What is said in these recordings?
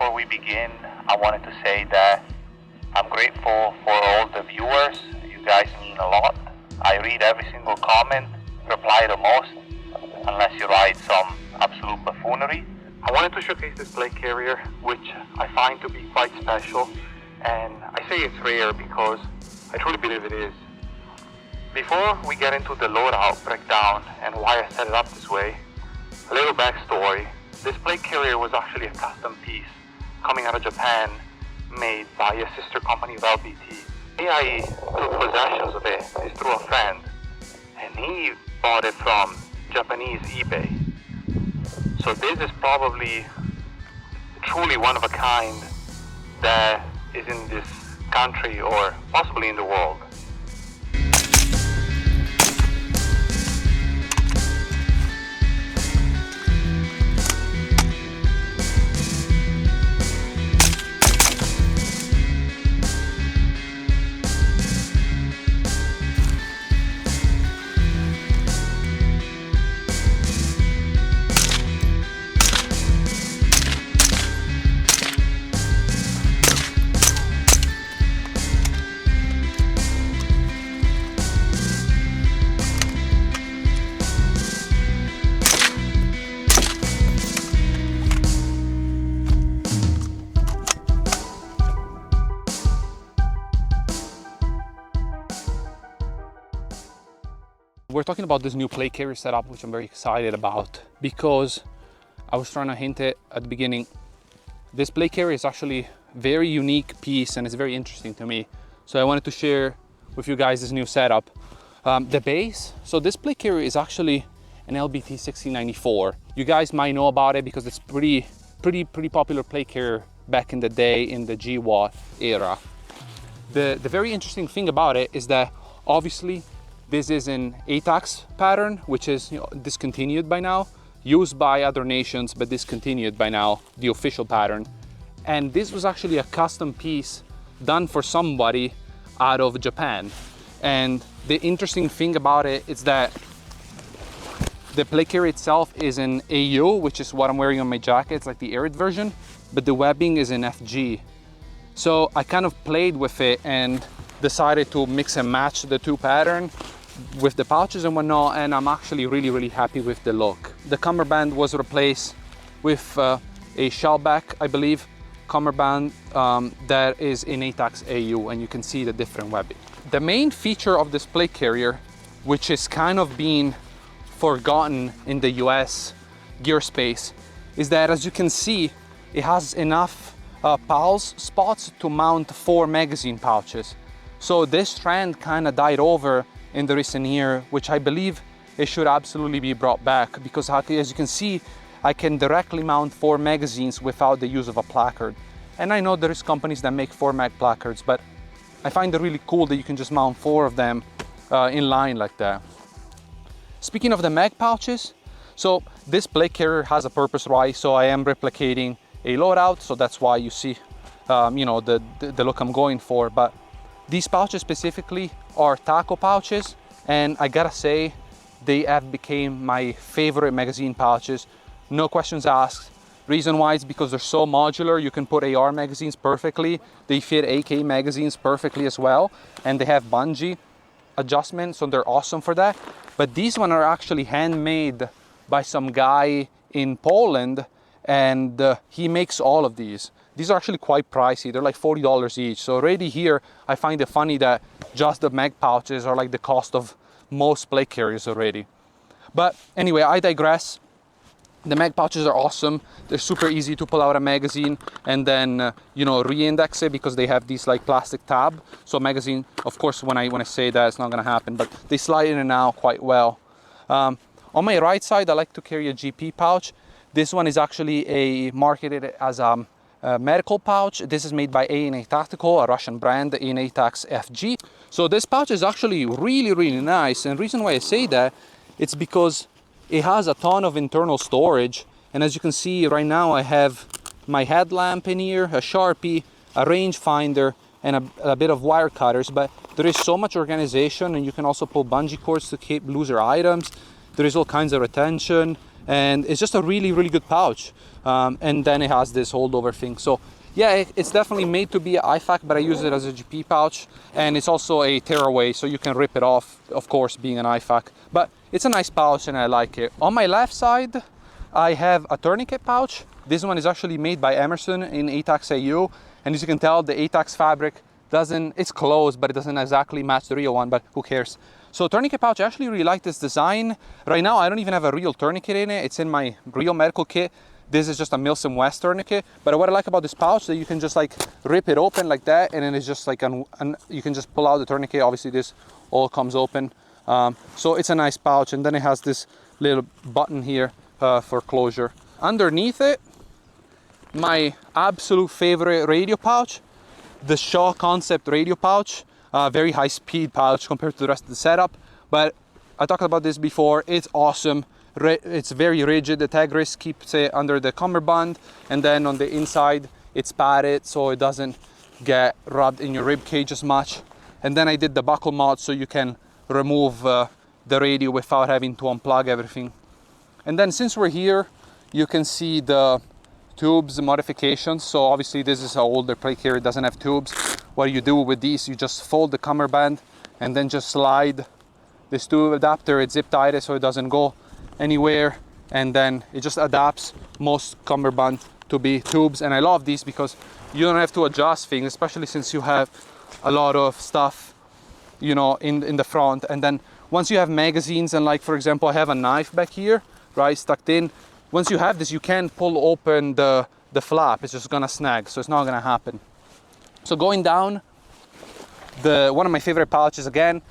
before we begin, I wanted to say that I'm grateful for all the viewers. You guys mean a lot. I read every single comment, reply the most, unless you write some absolute buffoonery. I wanted to showcase this plate carrier, which I find to be quite special, and I say it's rare because I truly believe it is. Before we get into the loadout breakdown and why I set it up this way, a little backstory. This plate carrier was actually a custom piece coming out of Japan, made by a sister company of LBT. The way I took possessions of it is through a friend, and he bought it from Japanese eBay. So this is probably truly one of a kind that is in this country or possibly in the world. We're talking about this new plate carrier setup, which I'm very excited about because I was trying to hint it at the beginning. This plate carrier is actually a very unique piece and it's very interesting to me. So I wanted to share with you guys this new setup. The base, so this plate carrier is actually an LBT 1694. You guys might know about it because it's pretty popular plate carrier back in the day in the GWAT era. The very interesting thing about it is that obviously this is an atacs pattern, which is discontinued by now, used by other nations, but discontinued by now, the official pattern. And this was actually a custom piece done for somebody out of Japan. And the interesting thing about it is that the plate carrier itself is in AU, which is what I'm wearing on my jacket. It's like the arid version, but the webbing is in FG. So I kind of played with it and decided to mix and match the two patterns with the pouches and whatnot, and I'm actually really happy with the look. The cummerband was replaced with a shellback, I believe, cummerband that is in ATAX AU, and you can see the different webbing. The main feature of this plate carrier, which is kind of being forgotten in the US gear space, is that, as you can see, it has enough pulse spots to mount 4 magazine pouches. So this trend kind of died over in the recent year, which I believe it should absolutely be brought back, because as you can see, I can directly mount 4 magazines without the use of a placard. And I know there is companies that make 4 mag placards, but I find it really cool that you can just mount 4 of them in line like that. Speaking of the mag pouches, so this plate carrier has a purpose, right? So I am replicating a loadout, so that's why you see the look I'm going for. But these pouches specifically are taco pouches, and I gotta say they have become my favorite magazine pouches, no questions asked. Reason why is because they're so modular. You can put AR magazines perfectly, they fit AK magazines perfectly as well, and they have bungee adjustments, so they're awesome for that. But these ones are actually handmade by some guy in Poland, and he makes all of these. These are actually quite pricey. They're like $40 each. So already here, I find it funny that just the mag pouches are like the cost of most plate carriers already. But anyway, I digress. The mag pouches are awesome. They're super easy to pull out a magazine and then re-index it, because they have these like plastic tab. So magazine, of course, when I say that, it's not gonna happen, but they slide in and out quite well. On my right side, I like to carry a GP pouch. This one is actually marketed as a medical pouch. This is made by A&A Tactical, a Russian brand, the A&A Tax FG. So this pouch is actually really nice, and the reason why I say that, it's because it has a ton of internal storage. And as you can see right now, I have my headlamp in here, a Sharpie, a rangefinder, and a bit of wire cutters. But there is so much organization, and you can also pull bungee cords to keep looser items. There is all kinds of retention, and it's just a really, really good pouch. And then it has this holdover thing. So yeah, it's definitely made to be an IFAC, but I use it as a GP pouch, and it's also a tearaway, so you can rip it off, of course, being an IFAC. But it's a nice pouch and I like it. On my left side, I have a tourniquet pouch. This one is actually made by Emerson in ATAX AU, and as you can tell, the ATAX fabric it's close, but it doesn't exactly match the real one, but who cares? So tourniquet pouch, I actually really like this design. Right now, I don't even have a real tourniquet in it. It's in my real medical kit. This is just a Milsim West tourniquet. But what I like about this pouch, that you can just like rip it open like that, and then it's just like, you can just pull out the tourniquet. Obviously this all comes open. So it's a nice pouch, and then it has this little button here for closure. Underneath it, my absolute favorite radio pouch, the Shaw Concept radio pouch. Very high speed pouch compared to the rest of the setup, but I talked about this before. It's awesome. It's very rigid. The tag wrist keeps it under the cummerbund, and then on the inside it's padded so it doesn't get rubbed in your rib cage as much. And then I did the buckle mod so you can remove the radio without having to unplug everything. And then since we're here, you can see the tubes modifications. So obviously this is an older plate carrier, it doesn't have tubes. What you do with these, you just fold the cummerbund and then just slide this tube adapter. It's zip tied so it doesn't go anywhere, and then it just adapts most cummerbund to be tubes. And I love these because you don't have to adjust things, especially since you have a lot of stuff, you know, in the front. And then once you have magazines, and like for example, I have a knife back here, right, stuck in. Once you have this, you can pull open the flap. It's just gonna snag, so it's not gonna happen. So going down, one of my favorite pouches again,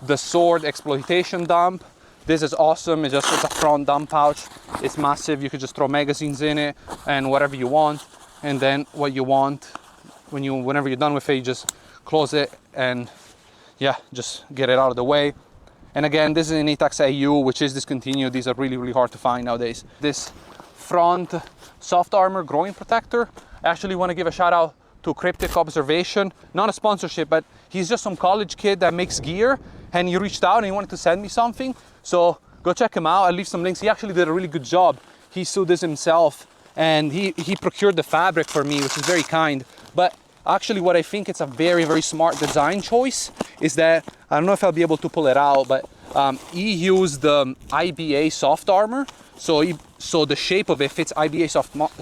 the Sword Exploitation Dump. This is awesome. It's a front dump pouch. It's massive. You could just throw magazines in it and whatever you want. And then what you want, whenever you're done with it, you just close it and yeah, just get it out of the way. And again, this is an ATAX AU, which is discontinued. These are really, really hard to find nowadays. This front soft armor groin protector, I actually want to give a shout out to Cryptic Observation. Not a sponsorship, but he's just some college kid that makes gear, and he reached out and he wanted to send me something. So go check him out. I'll leave some links. He actually did a really good job. He sewed this himself, and he procured the fabric for me, which is very kind. But actually what I think it's a very, very smart design choice is that, I don't know if I'll be able to pull it out, but he used the IBA soft armor. So the shape of it fits IBA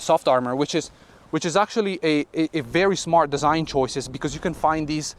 soft armor, which is actually a very smart design choices, because you can find these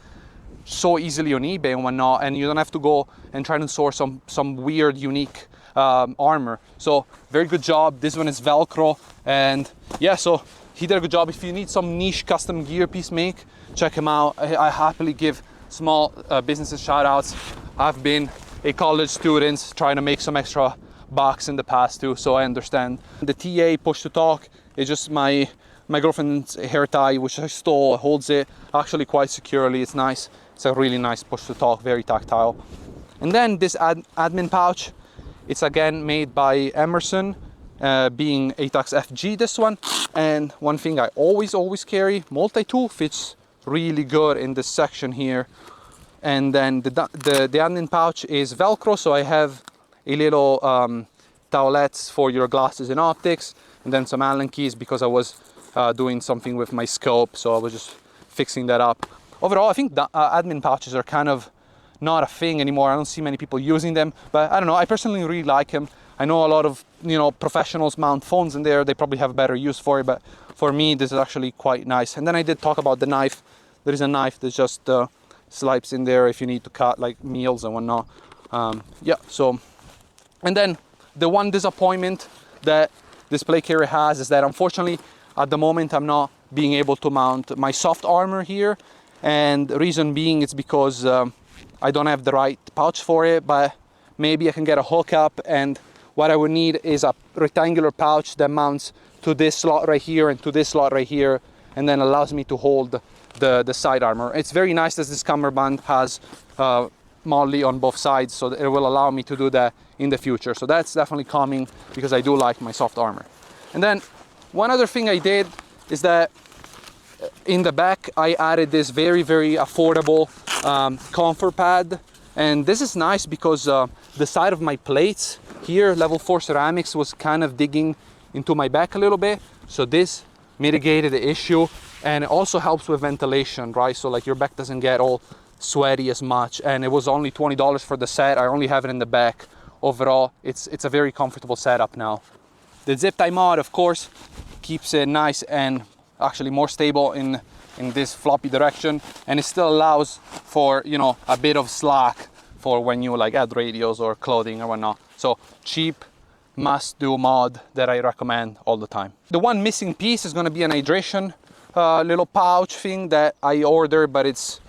so easily on eBay and whatnot, and you don't have to go and try to source some weird, unique armor. So very good job. This one is Velcro, and yeah, so he did a good job. If you need some niche custom gear piece make, check him out. I happily give small businesses shout outs. I've been a college student trying to make some extra bucks in the past too, so I understand. The TA push to talk is just my girlfriend's hair tie, which I stole, holds it actually quite securely. It's nice. It's a really nice push to talk, very tactile. And then this admin pouch, it's again made by Emerson, being ATAX FG this one. And one thing I always carry, multi-tool, fits really good in this section here. And then the admin pouch is Velcro, so I have a little towelettes for your glasses and optics, and then some Allen keys because I was doing something with my scope, so I was just fixing that up. Overall, I think the admin pouches are kind of not a thing anymore. I don't see many people using them, but I don't know, I personally really like them. I know a lot of, you know, professionals mount phones in there. They probably have a better use for it, but for me, this is actually quite nice. And then I did talk about the knife. There is a knife that just slides in there if you need to cut like meals and whatnot. Yeah, so, and then the one disappointment that this plate carrier has is that unfortunately, at the moment, I'm not being able to mount my soft armor here. And the reason being, it's because I don't have the right pouch for it, but maybe I can get a hookup, and what I would need is a rectangular pouch that mounts to this slot right here and to this slot right here, and then allows me to hold the side armor. It's very nice that this cummerbund has moldly on both sides, so it will allow me to do that in the future. So that's definitely coming, because I do like my soft armor. And then one other thing I did is that in the back I added this very, very affordable comfort pad And this is nice because the side of my plates here, level 4 ceramics, was kind of digging into my back a little bit. So this mitigated the issue, and it also helps with ventilation, right? So like your back doesn't get all sweaty as much. And it was only $20 for the set. I only have it in the back. Overall, it's a very comfortable setup now. The zip tie mod, of course, keeps it nice and actually more stable in this floppy direction, and it still allows for, you know, a bit of slack for when you like add radios or clothing or whatnot. So cheap, must-do mod that I recommend all the time. The one missing piece is going to be an hydration little pouch thing that I ordered, but it's,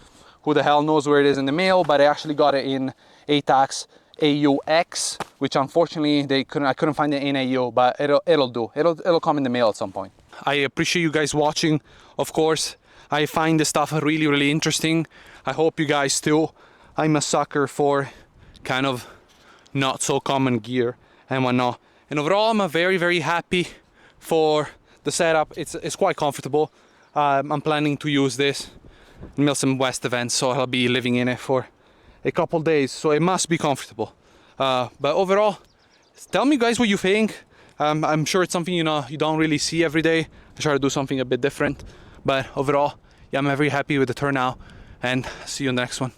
who the hell knows where it is in the mail, but I actually got it in atacs AUX, which unfortunately I couldn't find it in AU, but it'll do. It'll come in the mail at some point. I appreciate you guys watching. Of course, I find this stuff really interesting. I hope you guys too. I'm a sucker for kind of not so common gear and whatnot. And overall, I'm very happy for the setup. It's quite comfortable. I'm planning to use this in Milsom West event, so I'll be living in it for a couple days, so it must be comfortable. But overall, tell me guys what you think. I'm sure it's something, you know, you don't really see every day. I try to do something a bit different, but overall, yeah, I'm very happy with the turnout, and see you in the next one.